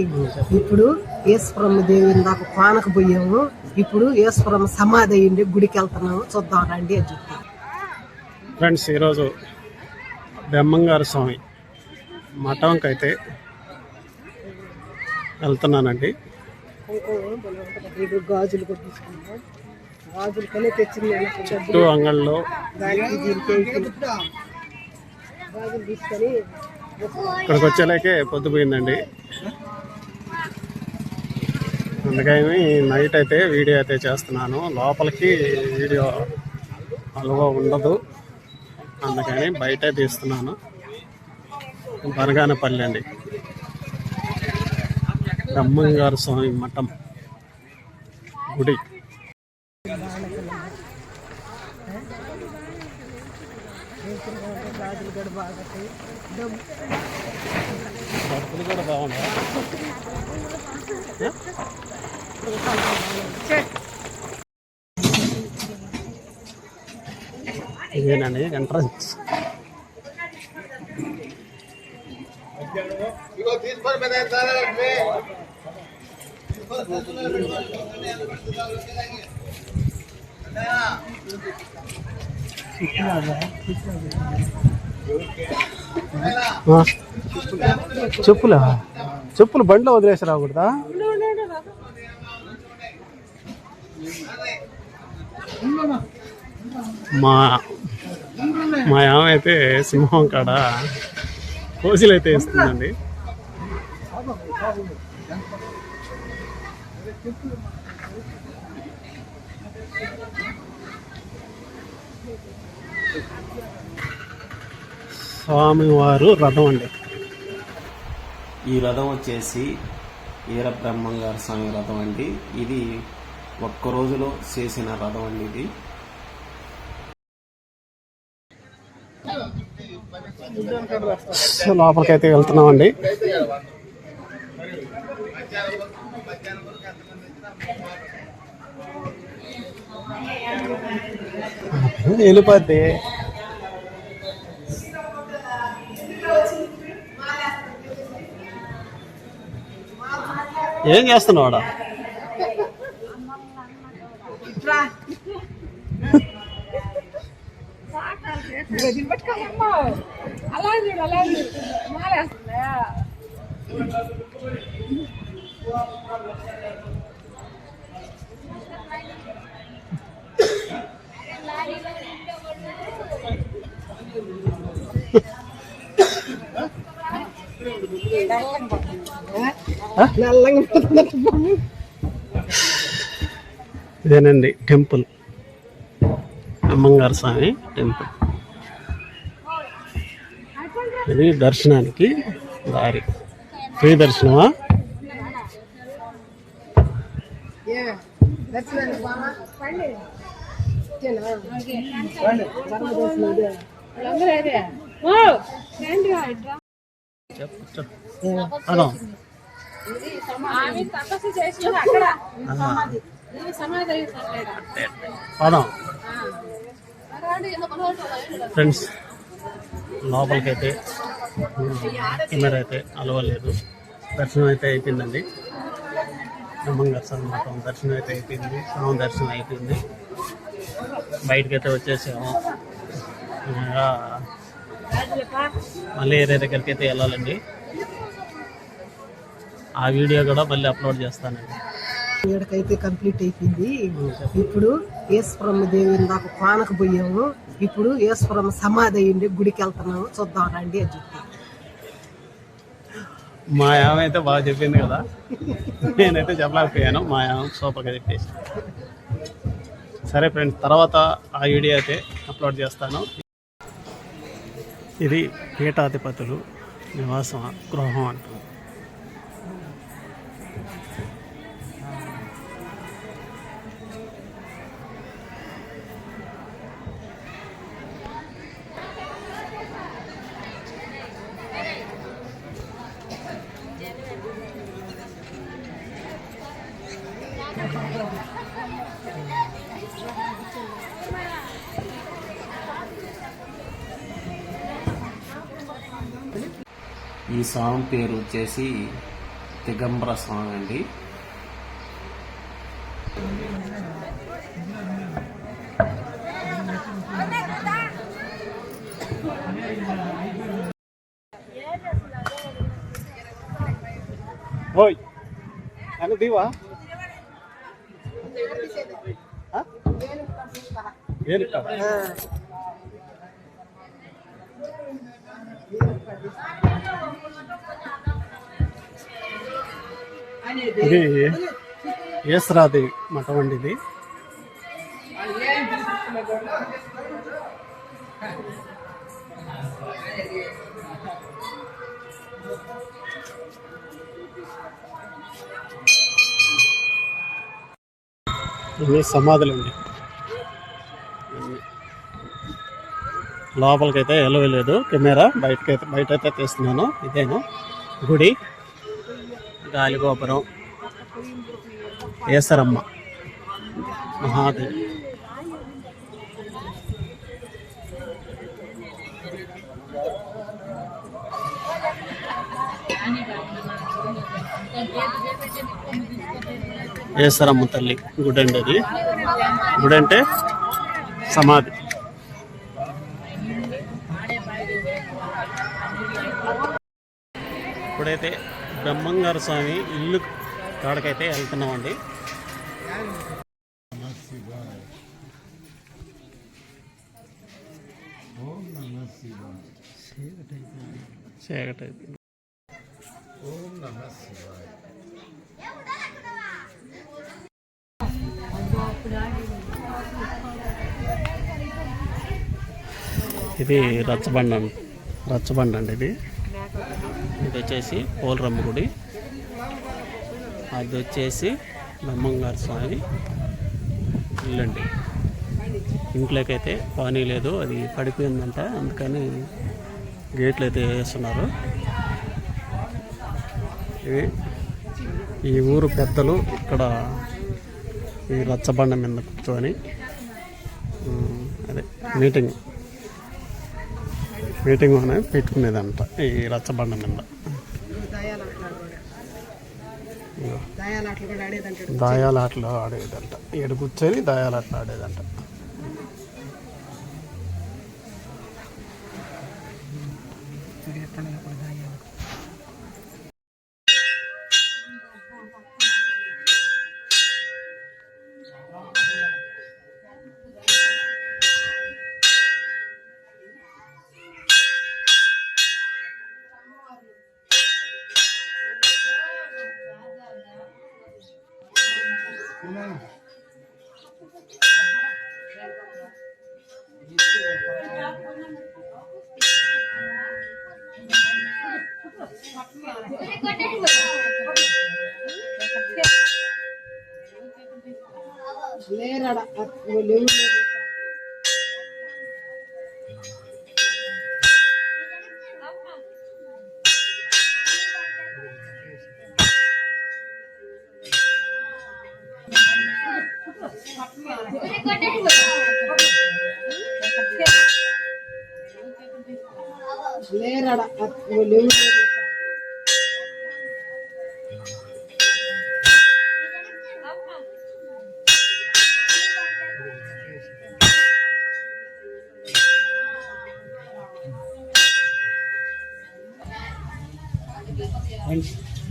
ఇప్పుడు ఈశ్వరమ్మ దేవి దాకా కోనకు పోయాము. ఇప్పుడు ఈశ్వరమ్మ సమాధి అయ్యింది, గుడికి వెళ్తున్నాము, చూద్దాం రండి అని చెప్పి. ఫ్రెండ్స్, ఈరోజు బ్రహ్మంగారు స్వామి మఠంకి అయితే వెళ్తున్నానండి. గాజులు కూడా తీసుకుంటాం, గాజులు కనే తెచ్చింది చుట్టూ అంగళ్ళలో గాజులు తీసుకొని ఇక్కడికి వచ్చేలాకే పొద్దుపోయిందండి. అందుకని నైట్ అయితే వీడియో అయితే చేస్తున్నాను. లోపలికి వీడియో అలువ ఉండదు, అందుకని బయట తీస్తున్నాను. బనగానపల్లి అండి, బ్రహ్మంగారు స్వామి మఠం గుడి. గాజులు కూడా బాగుంటాయి, డబ్బులు కూడా బాగున్నాయి. ఇదేనండి ఎంట్రన్స్. చెప్పులు బండిలో వదిలేసి రాకూడదా? మా ఆమె అయితే సింహం కాడ కోసిలు అయితే ఇస్తుందండి. స్వామివారు రథం అండి. ఈ రథం వచ్చేసి వీరబ్రహ్మంగారు స్వామి రథం అండి. ఇది ఒక్క రోజులో చేసిన రథం అండి. ఇది లోపలికైతే వెళ్తున్నామండి. వెళ్ళిపోద్ది. ఏం చేస్తున్నావాడా? ఇదేనండి టెంపుల్, బ్రహ్మంగారు స్వామి టెంపుల్. ఇది దర్శనానికి దారి. ఫ్రీ దర్శనమా? ఫ్రెండ్స్, లోపలికైతే కెమెరా అయితే అలవలేదు. దర్శనం అయితే అయిపోయిందండి. బ్రహ్మంగారు స్వామి మఠం దర్శనం అయితే అయిపోయింది, స్వామి దర్శనం అయిపోయింది. బయటకైతే వచ్చేసాము. మళ్ళీ ఏరియా దగ్గరికి అయితే వెళ్ళాలండి. ఆ వీడియో కూడా మళ్ళీ అప్లోడ్ చేస్తానండి. ఇక్కడికైతే కంప్లీట్ అయిపోయింది. ఇప్పుడు ఈశ్వరమ్మ దేవి దాకా కోనకు పోయాము. ఇప్పుడు ఈశ్వరమ్మ సమాధి అయ్యింది, గుడికి వెళ్తున్నాము, చూద్దాం రండి అని చెప్పి. మా ఆమె అయితే బాగా చెప్పింది కదా, నేనైతే చెప్పలేకపోయాను. మా ఆమె సూపర్గా చెప్పేసి. సరే ఫ్రెండ్స్, తర్వాత ఆ వీడియో అయితే అప్లోడ్ చేస్తాను. ఇది పీఠాధిపతులు నివాసం గృహం అంటారు. ఈ స్వామి పేరు వచ్చేసి దిగంబర స్వామి అండి. ఓయ్ నన్ను దీవా ఇది ఏసరాది మఠం అండి. ఇది ఇవి సమాధులండి. లోపలికైతే వెళ్ళలేదు కెమెరా, బయట అయితే తీస్తున్నాను. ఇదేను గుడి, గాలిగోపురం, ఏసరమ్మ మహాదేవి. ఏసరమ్మ తల్లి గుడి అండి. అది గుడి అంటే సమాధి. ఇప్పుడైతే బ్రహ్మంగారు స్వామి ఇల్లు కాడకైతే వెళ్తున్నామండి. చీకటైపోయింది. ఇది రచ్చబండ అండి. ఇది వచ్చేసి పోలరమ్మ గుడి, అది వచ్చేసి బ్రహ్మంగారు స్వామి ఇల్లండి. ఇంట్లోకి అయితే పానీ లేదు, అది పడిపోయిందంట, అందుకని గేట్లు అయితే వేస్తున్నారు. ఇవి ఈ ఊరు పెద్దలు ఇక్కడ ఈ రచ్చబండ మీద కూర్చొని అదే మీటింగ్ అనేది పెట్టుకునేదంట ఈ రచ్చబండ మీద. దాయాలాటలు ఆడేదంట, ఏడు కూర్చొని దాయాలాటలు ఆడేదంట.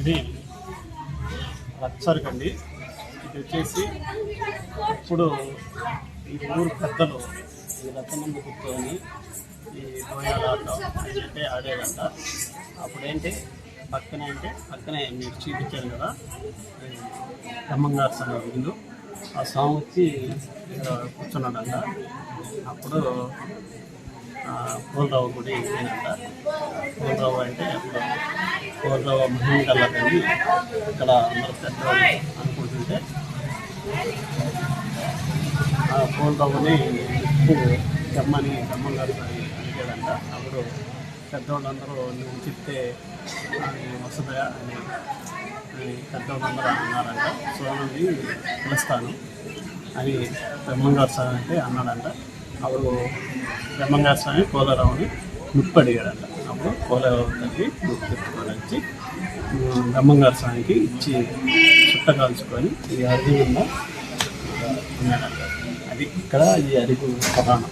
ఇది రచ్చరకండి. ఇది వచ్చేసి ఇప్పుడు ఈ ఊరు పెద్దలు ఈ రచ్చ ముందు కూర్చొని ఈ దోయాలాట అంటే ఆడేదంట. అప్పుడేంటి పక్కనే మీరు చూపించారు కదా బ్రహ్మంగారు స్వామి ఇల్లు, ఆ స్వామి వచ్చి కూర్చున్నాడంట. అప్పుడు పోలరావు గుడి ఏంటంట. పోలరావు అంటే అప్పుడు పోలరావు మహిమ కళ్ళని ఇక్కడ అందరూ పెద్దవాళ్ళు అనుకుంటుంటే ఆ పోలరావుని తెమ్మని బ్రహ్మంగారు అడిగాడంట. అప్పుడు పెద్దవాళ్ళందరూ నువ్వు చెప్తే వస్తుందా అని పెద్దవాళ్ళందరూ అన్నారంట. స్వామిని పిలుస్తాను అని బ్రహ్మంగారు స్వామి అంటే అన్నాడంట. అప్పుడు బ్రహ్మంగారు స్వామి పోలరావుని ముప్పు అడిగాడంట. వచ్చినప్పుడు కోలేరు తల్లి గుర్తుపెట్టుకొని వచ్చి బ్రహ్మంగారు స్వామికి ఇచ్చి చుట్ట కాల్చుకొని ఈ అరుగు కింద ఉన్నాడంట. అది ఇక్కడ ఈ అరుగు ప్రధానం.